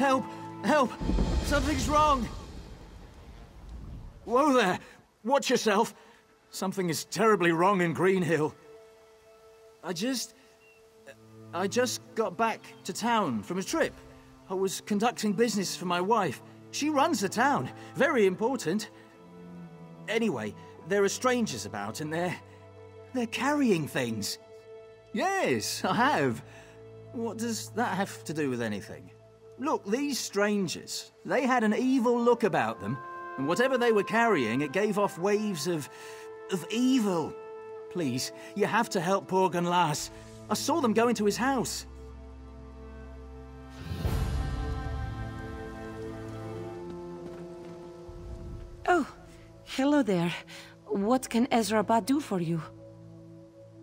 Help! Help! Something's wrong! Whoa there! Watch yourself! Something is terribly wrong in Green Hill. I just got back to town from a trip. I was conducting business for my wife. She runs the town. Very important. Anyway, there are strangers about and they're carrying things. Yes, I have. What does that have to do with anything? Look, these strangers, they had an evil look about them, and whatever they were carrying, it gave off waves of evil. Please, you have to help poor Gunlas. I saw them go into his house. Oh, hello there. What can Ezra do for you?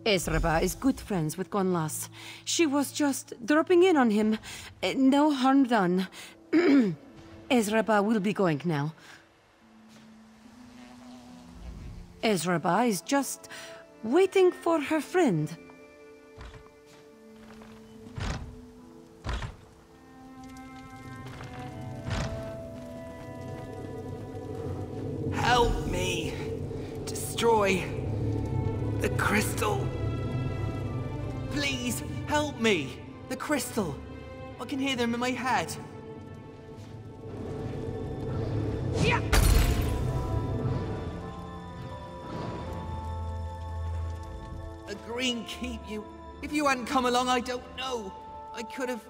Ezra is good friends with Gunlas. She was just dropping in on him. No harm done. Ezra will be going now. Ezra is just waiting for her friend. Help me! Destroy the crystal. Please, help me! The crystal. I can hear them in my head. Yeah. A green keep you. If you hadn't come along, I don't know. I could have...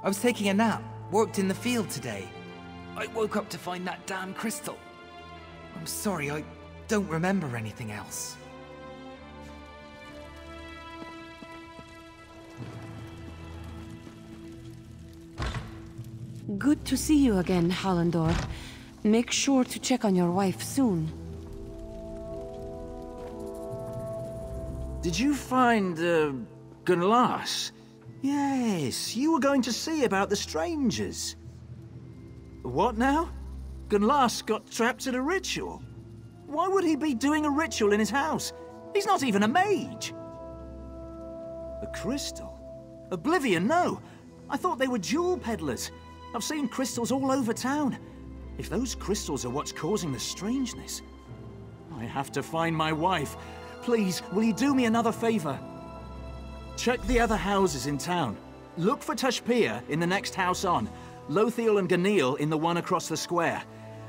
I was taking a nap. Worked in the field today. I woke up to find that damn crystal. I'm sorry, I don't remember anything else. Good to see you again, Hallandor. Make sure to check on your wife soon. Did you find, Gunlas? Yes, you were going to see about the strangers. What now? Gunlas got trapped in a ritual. Why would he be doing a ritual in his house? He's not even a mage. A crystal? Oblivion, no. I thought they were jewel peddlers. I've seen crystals all over town. If those crystals are what's causing the strangeness, I have to find my wife. Please, will you do me another favor? Check the other houses in town. Look for Tashpia in the next house on. Lothiel and Ganil in the one across the square.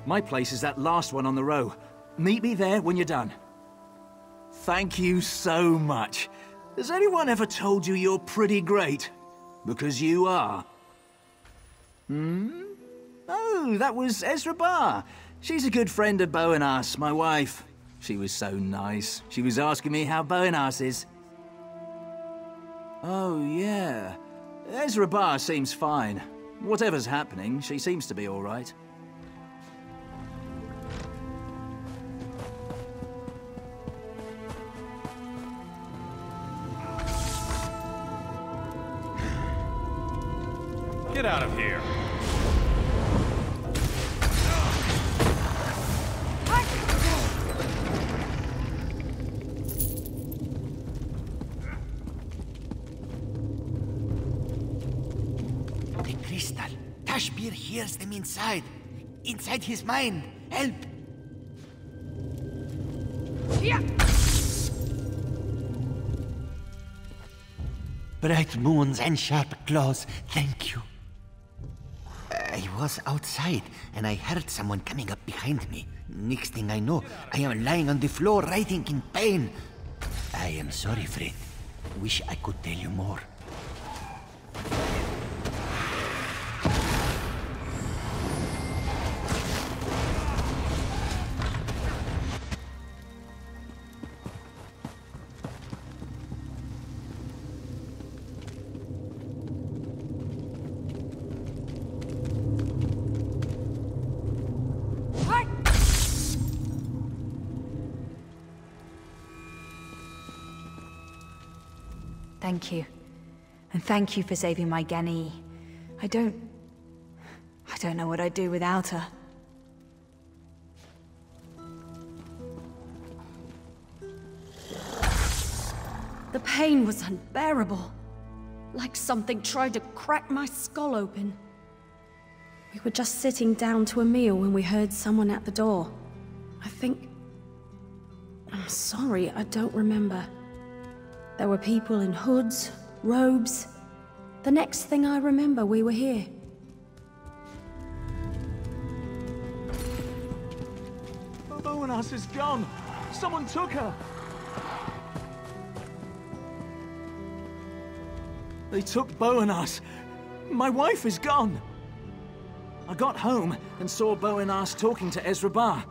My place is that last one on the row. Meet me there when you're done. Thank you so much. Has anyone ever told you you're pretty great? Because you are. Oh, that was Ezra. She's a good friend of Boanas, my wife. She was so nice. She was asking me how Boanas is. Oh, yeah. Ezra seems fine. Whatever's happening, she seems to be all right. Get out of here. The crystal. Tashpir hears them inside. Inside his mind. Help! Yeah. Bright moons and sharp claws, thank you. I was outside, and I heard someone coming up behind me. Next thing I know, I am lying on the floor, writhing in pain. I am sorry, friend. Wish I could tell you more. Thank you. And thank you for saving my Gani. I don't know what I'd do without her. The pain was unbearable. Like something tried to crack my skull open. We were just sitting down to a meal when we heard someone at the door. I think... I'm sorry, I don't remember. There were people in hoods, robes. The next thing I remember, we were here. Bowenas is gone! Someone took her! They took Bowenas! My wife is gone! I got home and saw Bowenas talking to Ezra.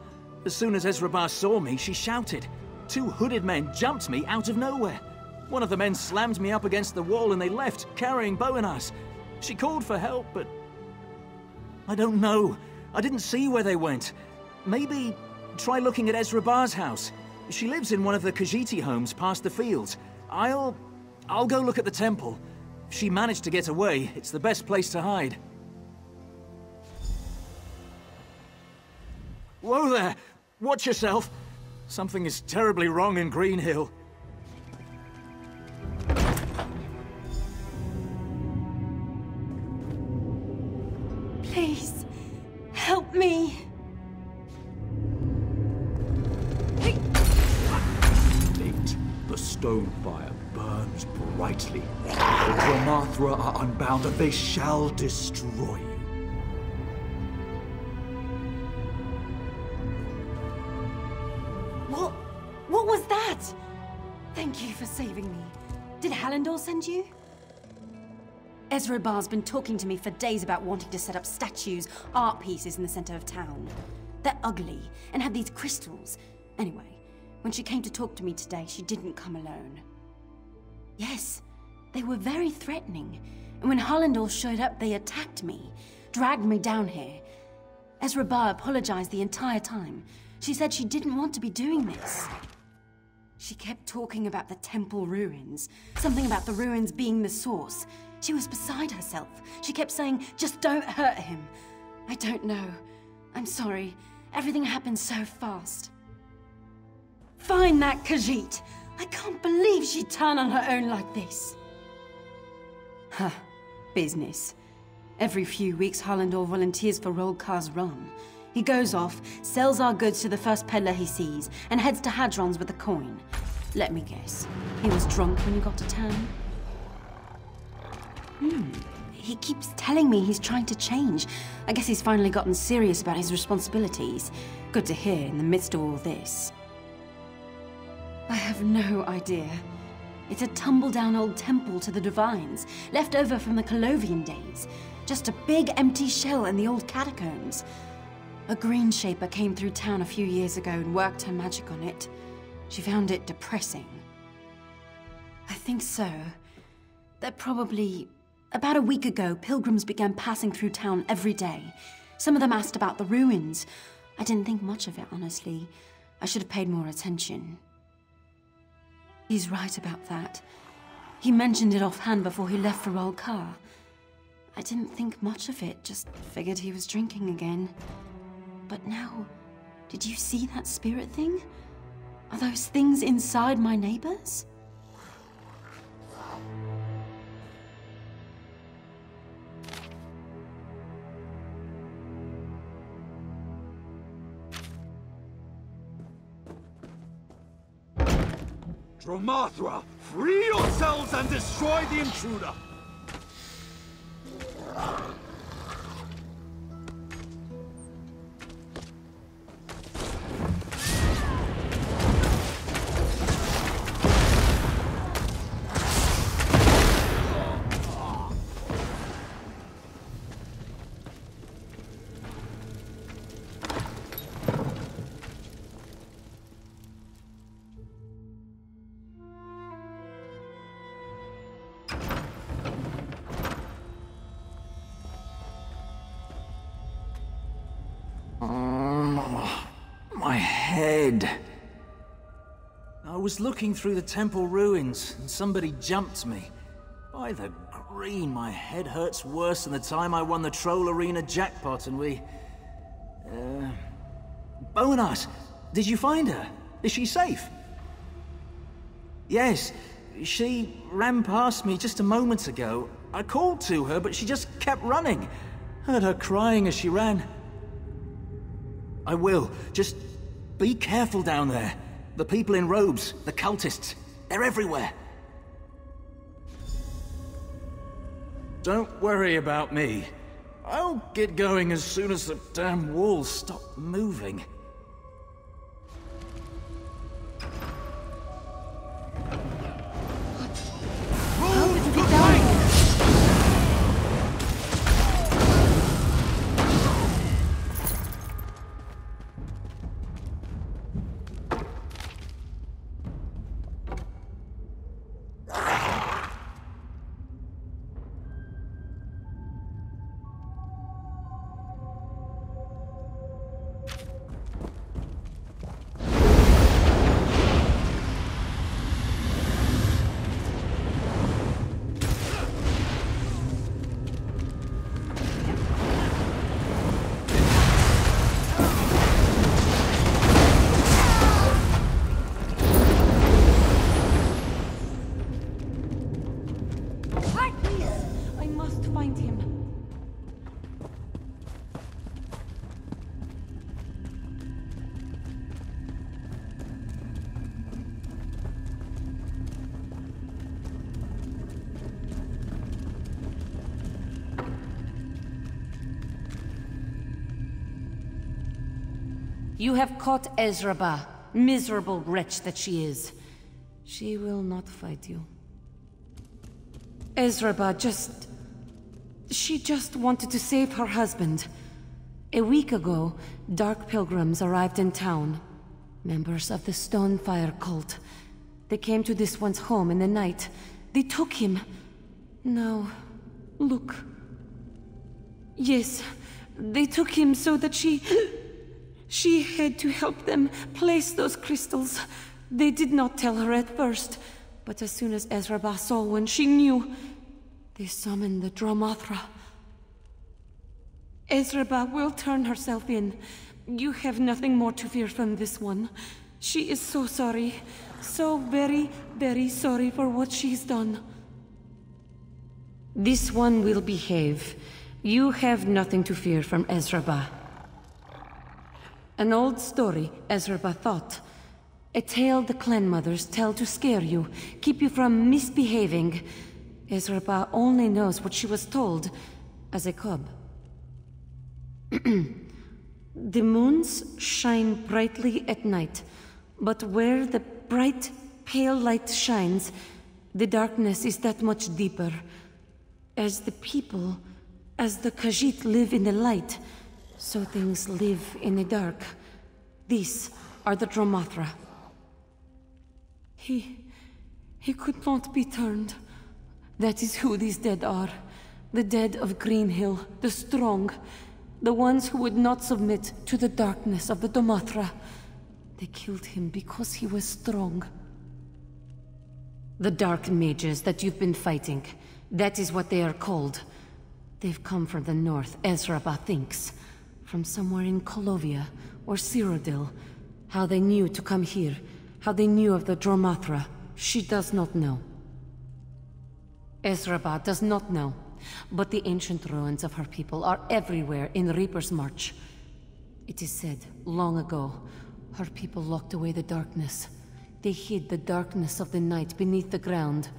As soon as Ezra saw me, she shouted. 2 hooded men jumped me out of nowhere. One of the men slammed me up against the wall and they left, carrying Bowenas. She called for help, but... I don't know. I didn't see where they went. Maybe try looking at Ezra's house. She lives in one of the Khajiit homes past the fields. I'll go look at the temple. If she managed to get away, it's the best place to hide. Whoa there! Watch yourself! Something is terribly wrong in Green Hill. Please, help me! The stone fire burns brightly. The Dro-m'Athra are unbound and they shall destroy you. What was that? Thank you for saving me. Did Hallandor send you? Ezra Bar's been talking to me for days about wanting to set up statues, art pieces in the center of town. They're ugly and have these crystals. Anyway, when she came to talk to me today, she didn't come alone. Yes, they were very threatening. And when Hallandor showed up, they attacked me, dragged me down here. Ezra Bar apologized the entire time. She said she didn't want to be doing this. She kept talking about the temple ruins, something about the ruins being the source. She was beside herself. She kept saying, just don't hurt him. I don't know. I'm sorry. Everything happened so fast. Find that Khajiit! I can't believe she'd turn on her own like this. Huh. Business. Every few weeks, Hallandor volunteers for Rolkar's run. He goes off, sells our goods to the first peddler he sees, and heads to Hadron's with the coin. Let me guess. He was drunk when he got to town? He keeps telling me he's trying to change. I guess he's finally gotten serious about his responsibilities. Good to hear in the midst of all this. I have no idea. It's a tumble-down old temple to the Divines, left over from the Colovian days. Just a big empty shell in the old catacombs. A green shaper came through town a few years ago and worked her magic on it. She found it depressing. I think so. That probably... About a week ago, pilgrims began passing through town every day. Some of them asked about the ruins. I didn't think much of it, honestly. I should have paid more attention. He's right about that. He mentioned it offhand before he left for Rolkar. I didn't think much of it, just figured he was drinking again. But now, did you see that spirit thing? Are those things inside my neighbors? Dro-m'Athra, free yourselves and destroy the intruder! My head. I was looking through the temple ruins, and somebody jumped me. By the green, my head hurts worse than the time I won the Troll Arena jackpot and we... Bowenas, did you find her? Is she safe? Yes, she ran past me just a moment ago. I called to her, but she just kept running. Heard her crying as she ran. I will. Just be careful down there. The people in robes, the cultists, they're everywhere. Don't worry about me. I'll get going as soon as the damn walls stop moving. How did you get down here? You have caught Ezraba, miserable wretch that she is. She will not fight you. Ezraba she just wanted to save her husband. A week ago, dark pilgrims arrived in town. Members of the Stonefire cult. They came to this one's home in the night. They took him. Now, look. Yes, they took him so that She had to help them place those crystals. They did not tell her at first, but as soon as Ezraba saw one, she knew. They summoned the Dro-m'Athra. Ezraba will turn herself in. You have nothing more to fear from this one. She is so sorry. So very, very sorry for what she's done. This one will behave. You have nothing to fear from Ezraba. An old story, Ezraba thought. A tale the clan mothers tell to scare you, keep you from misbehaving. Ezraba only knows what she was told as a cub. The moons shine brightly at night, but where the bright, pale light shines, the darkness is that much deeper. As the people, as the Khajiit live in the light, so things live in the dark. These are the Dro-m'Athra. He could not be turned. That is who these dead are. The dead of Greenhill, the strong. The ones who would not submit to the darkness of the Dro-m'Athra. They killed him because he was strong. The dark mages that you've been fighting, that is what they are called. They've come from the north, Ezraba thinks. From somewhere in Kolovia or Cyrodiil. How they knew to come here, how they knew of the Dro-m'Athra, she does not know. Ezraba does not know, but the ancient ruins of her people are everywhere in Reaper's March. It is said, long ago, her people locked away the darkness. They hid the darkness of the night beneath the ground.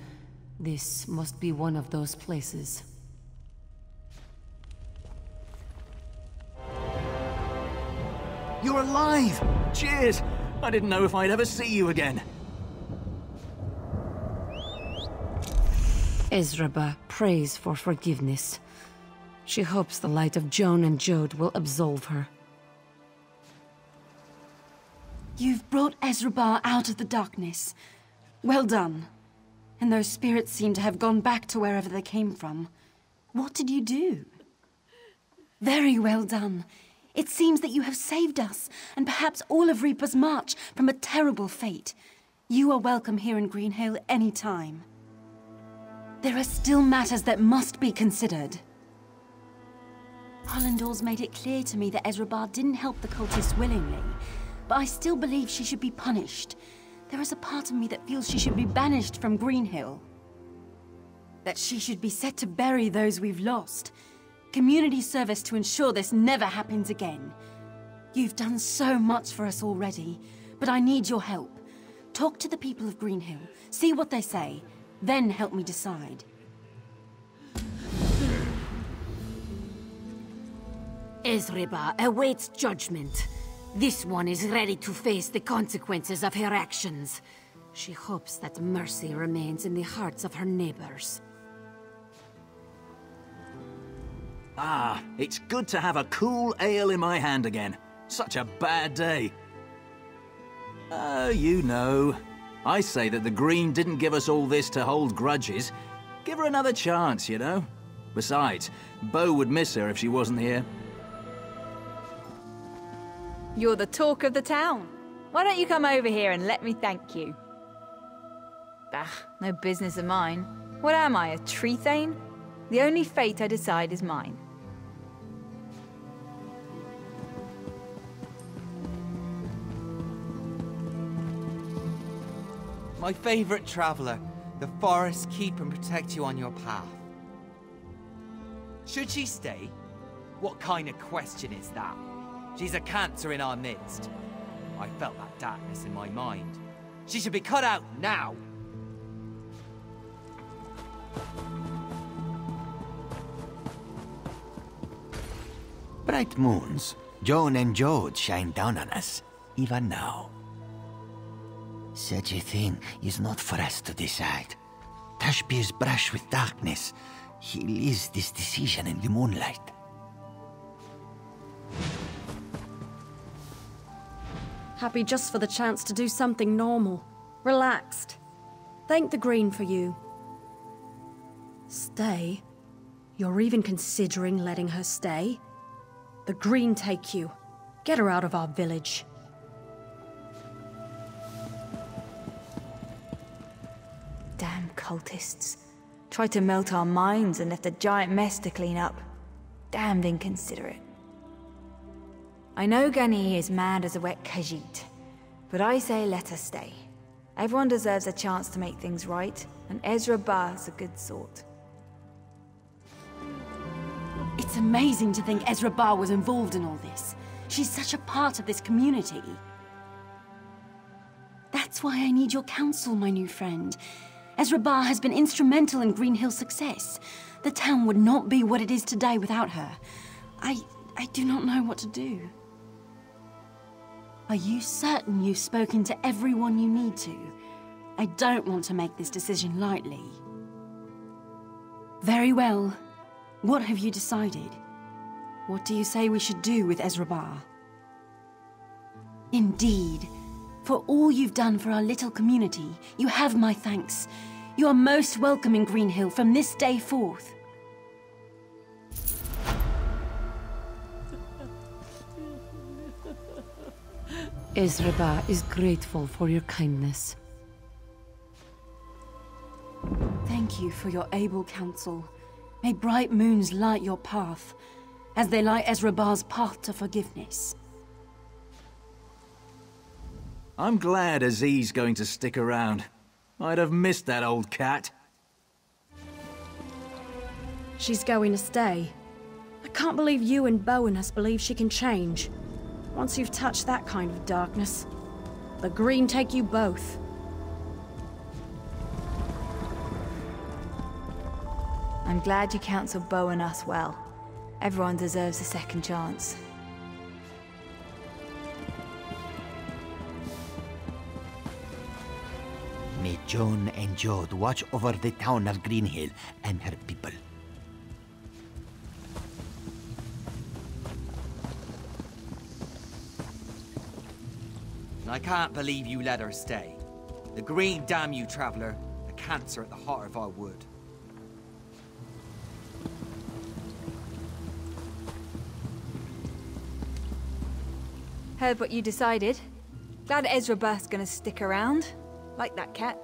This must be one of those places. You're alive! Cheers! I didn't know if I'd ever see you again. Ezraba prays for forgiveness. She hopes the light of Joan and Jode will absolve her. You've brought Ezraba out of the darkness. Well done. And those spirits seem to have gone back to wherever they came from. What did you do? Very well done. It seems that you have saved us, and perhaps all of Reaper's March, from a terrible fate. You are welcome here in Greenhill any time. There are still matters that must be considered. Hollendor's made it clear to me that Ezraba didn't help the cultists willingly, but I still believe she should be punished. There is a part of me that feels she should be banished from Greenhill. That she should be set to bury those we've lost. Community service to ensure this never happens again. You've done so much for us already, but I need your help. Talk to the people of Greenhill, see what they say, then help me decide. Ezreba awaits judgment. This one is ready to face the consequences of her actions. She hopes that mercy remains in the hearts of her neighbors. Ah, it's good to have a cool ale in my hand again. Such a bad day. Oh, you know. I say that the Green didn't give us all this to hold grudges. Give her another chance, you know? Besides, Bo would miss her if she wasn't here. You're the talk of the town. Why don't you come over here and let me thank you? Bah, no business of mine. What am I, a tree thane? The only fate I decide is mine. My favorite traveler, the forests keep and protect you on your path. Should she stay? What kind of question is that? She's a cancer in our midst. I felt that darkness in my mind. She should be cut out now! Bright moons, Joan and Jode shine down on us, even now. Such a thing is not for us to decide. Tashbir's brush with darkness. He leaves this decision in the moonlight. Happy just for the chance to do something normal. Relaxed. Thank the Green for you. Stay? You're even considering letting her stay? The Green take you. Get her out of our village. Damn cultists. Tried to melt our minds and left a giant mess to clean up. Damned inconsiderate. I know Ghani is mad as a wet khajiit, but I say let her stay. Everyone deserves a chance to make things right, and Ezra Bar's a good sort. It's amazing to think Ezra Bar was involved in all this. She's such a part of this community. That's why I need your counsel, my new friend. Ezra Bar has been instrumental in Greenhill's success. The town would not be what it is today without her. I do not know what to do. Are you certain you've spoken to everyone you need to? I don't want to make this decision lightly. Very well. What have you decided? What do you say we should do with Ezra Bar? Indeed. For all you've done for our little community, you have my thanks. You are most welcome in Greenhill from this day forth. Ezreba is grateful for your kindness. Thank you for your able counsel. May bright moons light your path, as they light Ezra Bar's path to forgiveness. I'm glad Aziz's going to stick around. I'd have missed that old cat. She's going to stay. I can't believe you and Bo and us believe she can change. Once you've touched that kind of darkness, the Green take you both. I'm glad you counsel Bo and us well. Everyone deserves a second chance. May Joan and Jode watch over the town of Greenhill and her people. I can't believe you let her stay. The Green, damn you, traveler. The cancer at the heart of our wood. Heard what you decided. Glad Ezra Bur's gonna stick around. Like that cat.